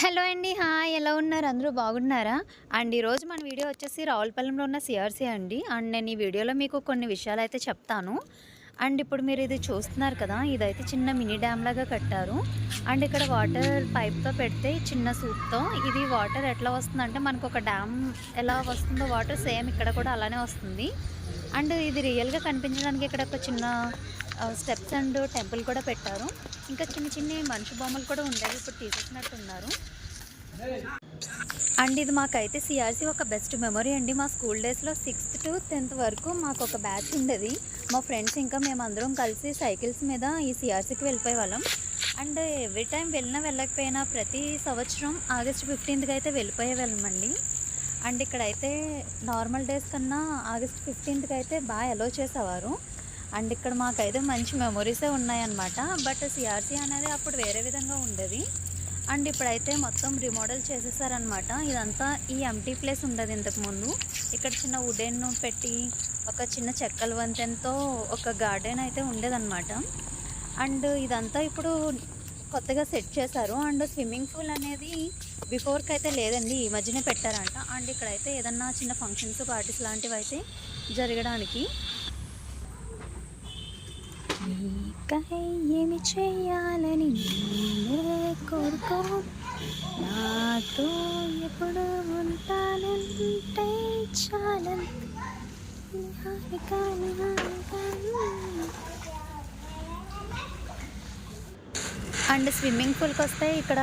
Hello అండి. Hi, ఎలా ఉన్నారు? అందరూ బాగున్నారా? అండ్ ఈరోజు మన వీడియో వచ్చేసి రావులపల్లిలో ఉన్న సిఆర్‌సి అండి. అండ్ నేను ఈ వీడియోలో మీకు కొన్ని విషయాలైతే చెప్తాను. అండ్ ఇప్పుడు మీరు ఇది చూస్తున్నారు కదా! ఇదైతే చిన్న మినీ డ్యామ్ లాగా కట్టారు. అండ్ ఇక్కడ వాటర్ పైప్‌తో పెడితే చిన్న సూప్‌తో ఇది వాటర్ ఎట్లా వస్తుందంటే మనకొక డ్యామ్ ఎలా వస్తుందో వాటర్ సేమ్ ఇక్కడ కూడా అలానే వస్తుంది. అండ్ ఇది రియల్‌గా కనిపించడానికి ఇక్కడ ఒక చిన్న స్టెప్స్ అండ్ టెంపుల్ కూడా పెట్టారు. ఇంకా చిన్న చిన్ని మనిషి బొమ్మలు కూడా ఉండేవి. ఇప్పుడు తీసేసినట్టున్నారు. అండ్ ఇది మాకైతే సిఆర్‌సి ఒక బెస్ట్ మెమరీ అండి. మా స్కూల్ డేస్‌లో 6th-10th వరకు మాకొక బ్యాచ్ ఉండేది. మా ఫ్రెండ్స్ ఇంకా మేమందరం కలిసి సైకిల్స్ మీద ఈ సిఆర్‌సికి వెళ్ళిపోయేవాళ్ళం. అండ్ ఎవ్రీ టైం వెళ్ళినా వెళ్ళకపోయినా ప్రతి సంవత్సరం ఆగస్ట్ 15కి అయితే వెళ్ళిపోయేవాళ్ళమండి. అండ్ ఇక్కడైతే నార్మల్ డేస్ కన్నా ఆగస్ట్ 15కి అయితే బాగా అలో చేసేవారు. అండ్ ఇక్కడ మాకైతే మంచి మెమొరీసే ఉన్నాయన్నమాట. బట్ సిఆర్‌సి అనేది అప్పుడు వేరే విధంగా ఉండేది. అండ్ ఇప్పుడైతే మొత్తం రిమోడల్ చేసేసారనమాట. ఇదంతా ఈ ఎంప్టీ ప్లేస్ ఉండేది ఇంతకుముందు. ఇక్కడ చిన్న వుడెన్ పెట్టి ఒక చిన్న చెక్కల వంతెనతో ఒక గార్డెన్ అయితే ఉండేదన్నమాట. అండ్ ఇదంతా ఇప్పుడు కొత్తగా సెట్ చేశారు. అండ్ స్విమ్మింగ్ పూల్ అనేది బిఫోర్కి అయితే లేదండి, ఈ మధ్యనే పెట్టారంట. అండ్ ఇక్కడైతే ఏదన్నా చిన్న ఫంక్షన్స్ పార్టీస్ లాంటివి అయితే జరగడానికి నీకై ఏమి చేయాలని నేనే కోరుకో, నాతో ఎప్పుడు ఉంటానంటే చాలంతే. అండ్ స్విమ్మింగ్ పూల్కి వస్తే ఇక్కడ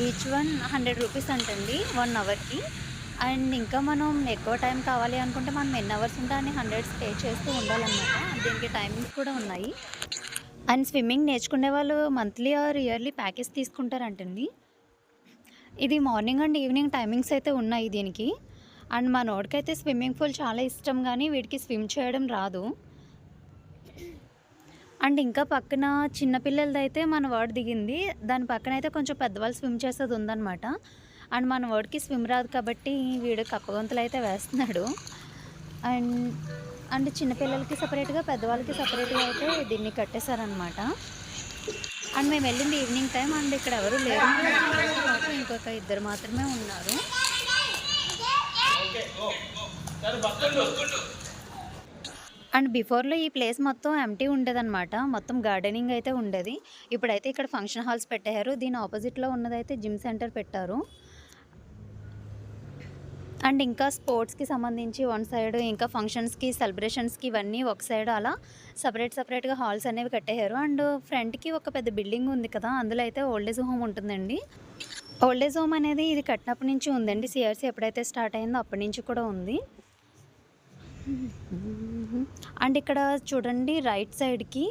ఈచ్ వన్ 100 రూపీస్ అంటండి 1 అవర్కి. అండ్ ఇంకా మనం ఎక్కువ టైం కావాలి అనుకుంటే మనం ఎన్ని అవర్స్ ఉంటే అన్ని 100 పే చేస్తూ ఉండాలన్నమాట. దీనికి టైమింగ్స్ కూడా ఉన్నాయి. అండ్ స్విమ్మింగ్ నేర్చుకునే వాళ్ళు మంత్లీ ఆర్ ఇయర్లీ ప్యాకేజ్ తీసుకుంటారంటండి. ఇది మార్నింగ్ అండ్ ఈవినింగ్ టైమింగ్స్ అయితే ఉన్నాయి దీనికి. అండ్ మా నోడికైతే స్విమ్మింగ్ పూల్ చాలా ఇష్టం, కానీ వీడికి స్విమ్ చేయడం రాదు. అండ్ ఇంకా పక్కన చిన్నపిల్లలదైతే మన వాడు దిగింది. దాని పక్కనైతే కొంచెం పెద్దవాళ్ళు స్విమ్ చేసేది ఉందన్నమాట. అండ్ మన వాడికి స్విమ్ రాదు కాబట్టి వీడు కప్పగొంతులు అయితే వేస్తున్నాడు. అండ్ అండ్ చిన్నపిల్లలకి సపరేట్గా, పెద్దవాళ్ళకి సపరేట్గా అయితే దీన్ని కట్టేశారనమాట. అండ్ మేము వెళ్ళింది ఈవినింగ్ టైం. అండ్ ఇక్కడ ఎవరు లేరు, ఇంకొక ఇద్దరు మాత్రమే ఉన్నారు. అండ్ బిఫోర్‌లో ఈ ప్లేస్ మొత్తం ఎంప్టీ ఉండేదనమాట. మొత్తం గార్డెనింగ్ అయితే ఉండేది. ఇప్పుడైతే ఇక్కడ ఫంక్షన్ హాల్స్ పెట్టారు. దీని ఆపోజిట్‌లో ఉన్నదైతే జిమ్ సెంటర్ పెట్టారు. అండ్ ఇంకా స్పోర్ట్స్‌కి సంబంధించి వన్ సైడ్, ఇంకా ఫంక్షన్స్‌కి, సెలబ్రేషన్స్‌కి ఇవన్నీ ఒక సైడ్ అలా సపరేట్‌గా హాల్స్ అనేవి కట్టేశారు. అండ్ ఫ్రంట్‌కి ఒక పెద్ద బిల్డింగ్ ఉంది కదా! అందులో అయితే ఓల్డ్ ఏజ్ హోమ్ ఉంటుందండి. ఓల్డ్ ఏజ్ హోమ్ అనేది ఇది కట్టినప్పటి నుంచి ఉందండి. సిఆర్‌సి ఎప్పుడైతే స్టార్ట్ అయిందో అప్పటి నుంచి కూడా ఉంది. అండ్ ఇక్కడ చూడండి, రైట్ సైడ్‌కి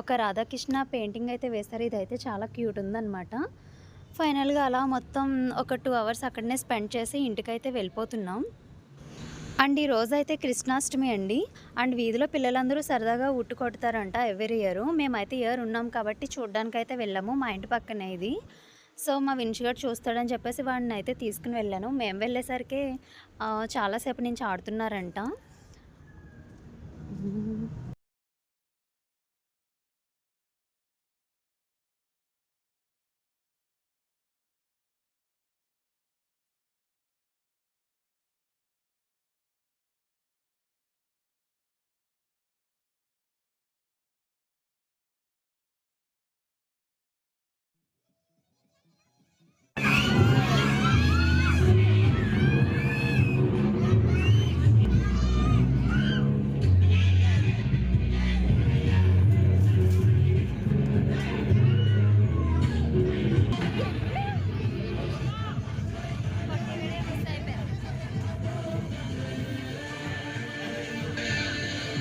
ఒక రాధాకృష్ణ పెయింటింగ్ అయితే వేశారు. ఇదైతే చాలా క్యూట్ ఉందన్నమాట. ఫైనల్‌గా అలా మొత్తం ఒక 2 అవర్స్ అక్కడనే స్పెండ్ చేసి ఇంటికైతే వెళ్ళిపోతున్నాం. అండ్ ఈ రోజైతే కృష్ణాష్టమి అండి. అండ్ వీధిలో పిల్లలందరూ సరదాగా ఉట్టు కొడతారంట ఎవ్రీ ఇయర్. మేమైతే ఇయర్ ఉన్నాం కాబట్టి చూడ్డానికైతే వెళ్ళాము. మా ఇంటి పక్కనే ఇది. సో మా విన్షిగాడు చూస్తాడని చెప్పేసి వాడిని అయితే తీసుకుని వెళ్ళాను. మేము వెళ్ళేసరికి చాలాసేపు నుంచి ఆడుతున్నారంట.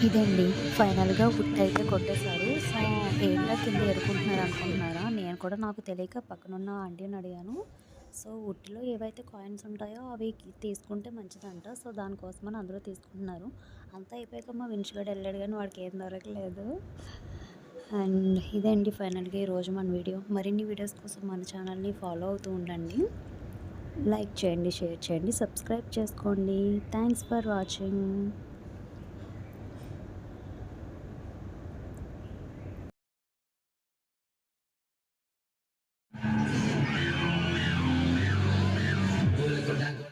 ఇదండి ఫైనల్‌గా ఉట్టయితే కొట్టేశారు. సో ఏంట్రా కింద ఎరుకుంటున్నారు అనుకుంటున్నారా? నేను కూడా నాకు తెలియక పక్కనున్న ఆంటీని అడిగాను. సో ఉట్టిలో ఏవైతే కాయిన్స్ ఉంటాయో అవి తీసుకుంటే మంచిదంట. సో దానికోసమని అందరూ తీసుకుంటున్నారు. అంతా అయిపోయాక మా విన్షిగాడు వెళ్ళాడు, కానీ వాడికి ఏం దొరకలేదు. అండ్ ఇదండి ఫైనల్‌గా ఈరోజు మన వీడియో. మరిన్ని వీడియోస్ కోసం మన ఛానల్ని ఫాలో అవుతూ ఉండండి. లైక్ చేయండి, షేర్ చేయండి, సబ్స్క్రైబ్ చేసుకోండి. Thanks for watching.